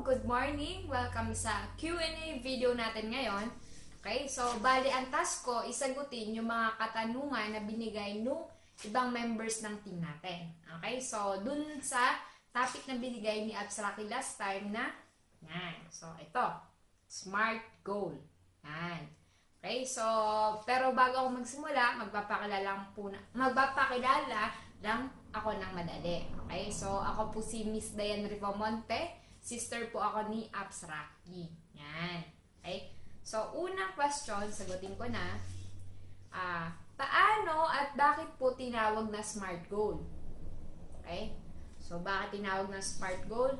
good morning! Welcome sa Q&A video natin ngayon. Okay, so bali ang task ko, isagutin yung mga katanungan na binigay nung ibang members ng team natin. Okay, so dun sa topic na binigay ni Abstraki last time na, yan. So ito, SMART goal. Yan. Okay, so pero bago ako magsimula, magpapakilala lang ako ng madali. Okay, so ako po si Miss Diane Rivamonte. Sister po ako ni Abstraki. Yan. Okay? So, unang question, sagutin ko na. Paano at bakit po tinawag na SMART goal? Okay? So, bakit tinawag na SMART goal?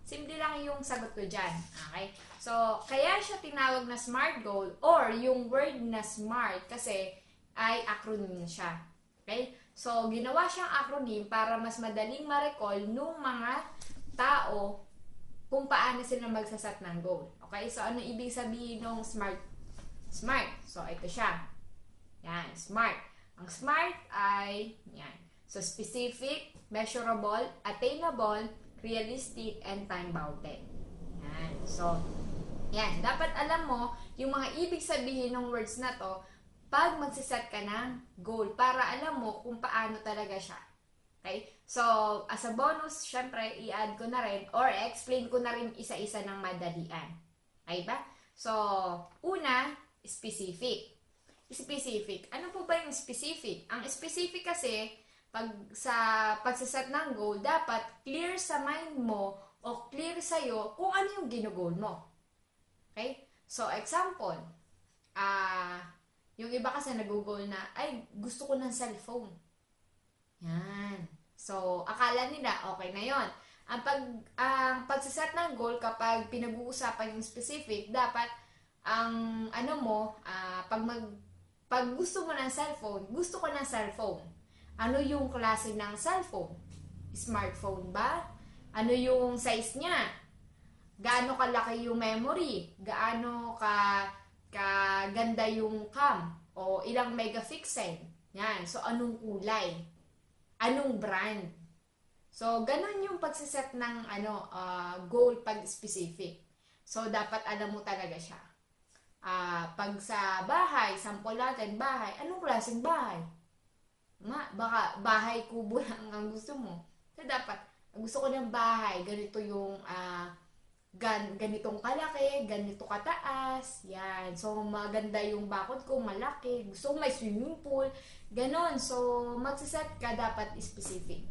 Simple lang yung sagot ko dyan. Okay? So, kaya siya tinawag na SMART goal or yung word na SMART kasi ay acronym siya. Okay? So, ginawa siyang acronym para mas madaling ma-recall nung mga tao kung paano sila magsasat ng goal. Okay? So, ano ibig sabihin ng SMART? SMART. So, ito siya. Yan, SMART. Ang SMART ay, yan. So, specific, measurable, attainable, realistic, and time-bounded. Yan. So, yan. Dapat alam mo yung mga ibig sabihin ng words na to pag magsiset ka ng goal para alam mo kung paano talaga siya. Okay? So, as a bonus, syempre, i-add ko na rin or explain ko na rin isa-isa ng madalian. Okay ba? So, una, specific. Specific. Ano po ba yung specific? Ang specific kasi, pag sa pagsiset ng goal, dapat clear sa mind mo o clear sa'yo kung ano yung ginugol mo. Okay? So, example, yung iba kasi nag-goal na, ay, gusto ko ng cellphone. Yan. So, akala nila, okay na yon. Ang pagsaset ng goal kapag pinag-uusapan yung specific, dapat ang pag gusto mo ng cellphone, gusto ko ng cellphone. Ano yung klase ng cellphone? Smartphone ba? Ano yung size niya? Gaano kalaki yung memory? Gaano kaganda yung cam? O ilang megapixel? Yan. So, anong kulay? Anong brand? So, ganun yung pagsiset ng goal pag specific. So, dapat alam mo talaga siya. Pag sa bahay, sample natin, bahay, anong klaseng bahay? Baka bahay kubo lang ang gusto mo. So, dapat, gusto ko ng bahay, ganito yung ganitong kalaki, ganito kataas, yan. So, maganda yung bakod ko, malaki. Gusto ko may swimming pool, ganon. So, magsiset ka dapat specific.